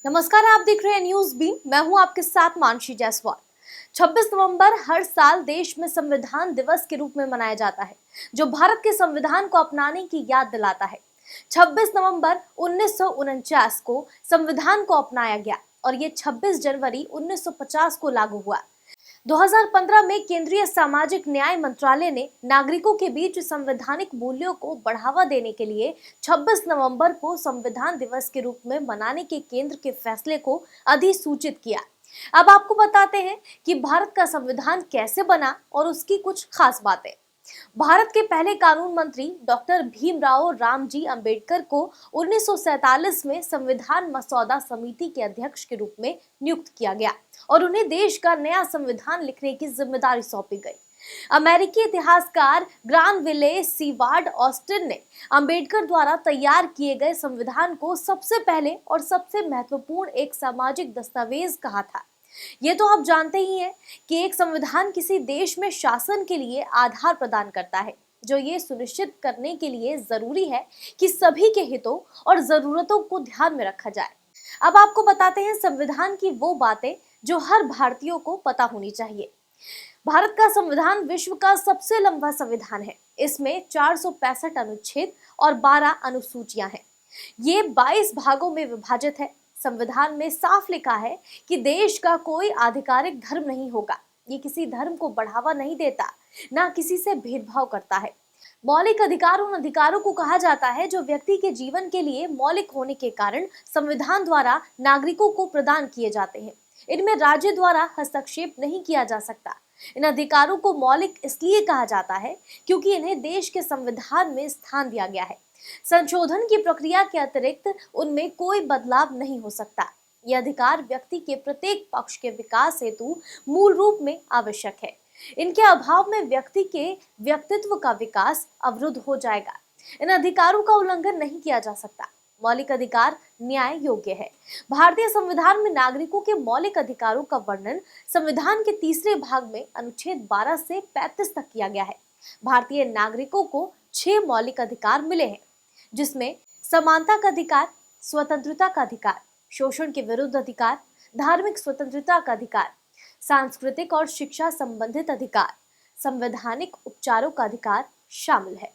नमस्कार, आप देख रहे हैं न्यूज बीम। मैं हूं आपके साथ मानसी जायसवाल। 26 नवंबर हर साल देश में संविधान दिवस के रूप में मनाया जाता है, जो भारत के संविधान को अपनाने की याद दिलाता है। 26 नवंबर 1949 को संविधान को अपनाया गया और ये 26 जनवरी 1950 को लागू हुआ। 2015 में केंद्रीय सामाजिक न्याय मंत्रालय ने नागरिकों के बीच संवैधानिक मूल्यों को बढ़ावा देने के लिए 26 नवंबर को संविधान दिवस के रूप में मनाने के केंद्र के फैसले को अधिसूचित किया। अब आपको बताते हैं कि भारत का संविधान कैसे बना और उसकी कुछ खास बातें। भारत के पहले कानून मंत्री डॉक्टर भीमराव रामजी अंबेडकर को 1947 में संविधान मसौदा समिति के अध्यक्ष के रूप में नियुक्त किया गया और उन्हें देश का नया संविधान लिखने की जिम्मेदारी सौंपी गई। अमेरिकी इतिहासकार ग्रानविले सीवार्ड ऑस्टिन ने अंबेडकर द्वारा तैयार किए गए संविधान को सबसे पहले और सबसे महत्वपूर्ण एक सामाजिक दस्तावेज कहा था। ये तो आप जानते ही हैं कि एक संविधान किसी देश में शासन के लिए आधार प्रदान करता है, जो ये सुनिश्चित करने के लिए जरूरी है कि सभी के हितों और जरूरतों को ध्यान में रखा जाए। अब आपको बताते हैं संविधान की वो बातें जो हर भारतीयों को पता होनी चाहिए। भारत का संविधान विश्व का सबसे लंबा संविधान है। इसमें 465 अनुच्छेद और 12 अनुसूचियां हैं। ये 22 भागों में विभाजित है। संविधान में साफ लिखा है कि देश का कोई आधिकारिक धर्म नहीं होगा। ये किसी धर्म को बढ़ावा नहीं देता, ना किसी से भेदभाव करता है। मौलिक अधिकार उन अधिकारों को कहा जाता है जो व्यक्ति के जीवन के लिए मौलिक होने के कारण संविधान द्वारा नागरिकों को प्रदान किए जाते हैं। इनमें राज्य द्वारा हस्तक्षेप नहीं किया जा सकता। इन अधिकारों को मौलिक इसलिए कहा जाता है क्योंकि इन्हें देश के संविधान में स्थान दिया गया है। संशोधन की प्रक्रिया के अतिरिक्त उनमें कोई बदलाव नहीं हो सकता। यह अधिकार व्यक्ति के प्रत्येक पक्ष के विकास हेतु मूल रूप में आवश्यक है। इनके अभाव में व्यक्ति के व्यक्तित्व का विकास अवरुद्ध हो जाएगा। इन अधिकारों का उल्लंघन नहीं किया जा सकता। मौलिक अधिकार न्याय योग्य है। भारतीय संविधान में नागरिकों के मौलिक अधिकारों का वर्णन संविधान के तीसरे भाग में अनुच्छेद 12 से 35 तक किया गया है। भारतीय नागरिकों को 6 मौलिक अधिकार मिले हैं, जिसमें समानता का अधिकार, स्वतंत्रता का अधिकार, शोषण के विरुद्ध अधिकार, धार्मिक स्वतंत्रता का अधिकार, सांस्कृतिक और शिक्षा संबंधित अधिकार, संवैधानिक उपचारों का अधिकार शामिल है।